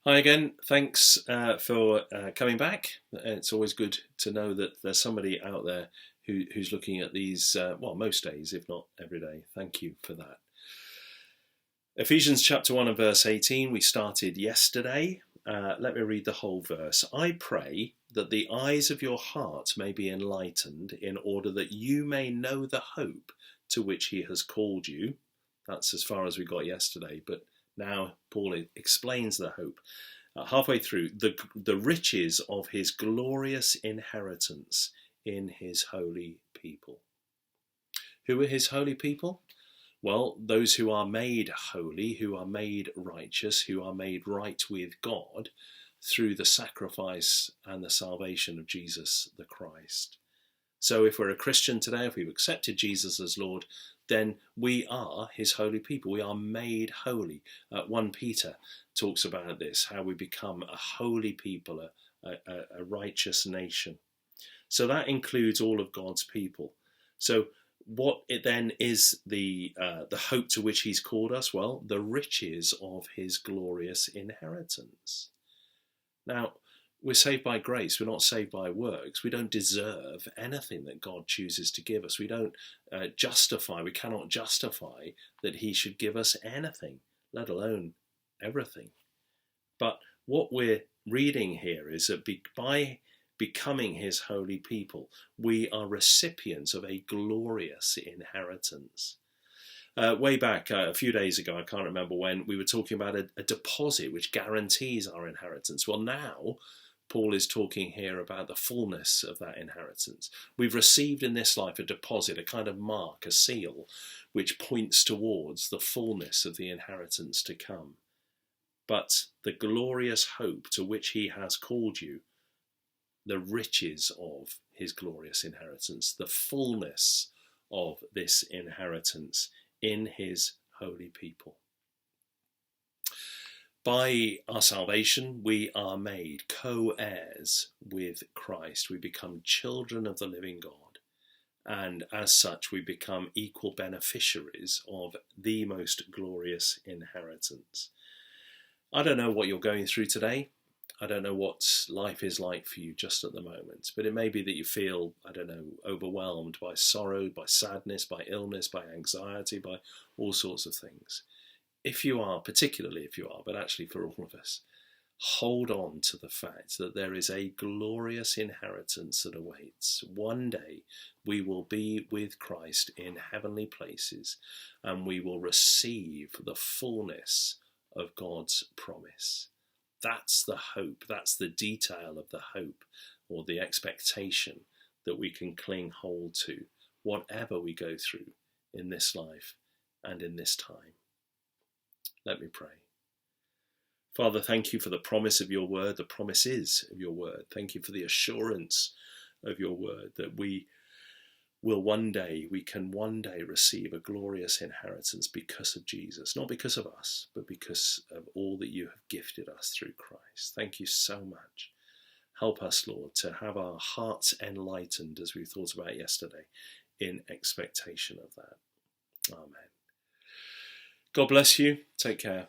Hi again. Thanks for coming back. It's always good to know that there's somebody out there who's looking at these, most days, if not every day. Thank you for that. Ephesians chapter 1 and verse 18, we started yesterday. Let me read the whole verse. I pray that the eyes of your heart may be enlightened in order that you may know the hope to which he has called you. That's as far as we got yesterday, but now Paul explains the hope. Halfway through, the riches of his glorious inheritance in his holy people. Who are his holy people? Well, those who are made holy, who are made righteous, who are made right with God through the sacrifice and the salvation of Jesus the Christ. So if we're a Christian today, if we've accepted Jesus as Lord, then we are his holy people. We are made holy. 1 Peter talks about this, how we become a holy people, a righteous nation. So that includes all of God's people. So what it then is the hope to which he's called us? Well, the riches of his glorious inheritance. Now, we're saved by grace. We're not saved by works. We don't deserve anything that God chooses to give us. We don't we cannot justify that he should give us anything, let alone everything. But what we're reading here is that by becoming his holy people, we are recipients of a glorious inheritance. Way back a few days ago, I can't remember when, we were talking about a deposit which guarantees our inheritance. Well, now Paul is talking here about the fullness of that inheritance. We've received in this life a deposit, a kind of mark, a seal, which points towards the fullness of the inheritance to come. But the glorious hope to which he has called you, the riches of his glorious inheritance, the fullness of this inheritance in his holy people. By our salvation, we are made co-heirs with Christ. We become children of the living God. And as such, we become equal beneficiaries of the most glorious inheritance. I don't know what you're going through today. I don't know what life is like for you just at the moment. But it may be that you feel, overwhelmed by sorrow, by sadness, by illness, by anxiety, by all sorts of things. Particularly if you are, but actually for all of us, hold on to the fact that there is a glorious inheritance that awaits. One day we will be with Christ in heavenly places and we will receive the fullness of God's promise. That's the hope, that's the detail of the hope or the expectation that we can cling hold to, whatever we go through in this life and in this time. Let me pray. Father, thank you for the promise of your word, the promises of your word. Thank you for the assurance of your word that we can one day receive a glorious inheritance because of Jesus, not because of us, but because of all that you have gifted us through Christ. Thank you so much. Help us, Lord, to have our hearts enlightened, as we thought about yesterday, in expectation of that. Amen. God bless you. Take care.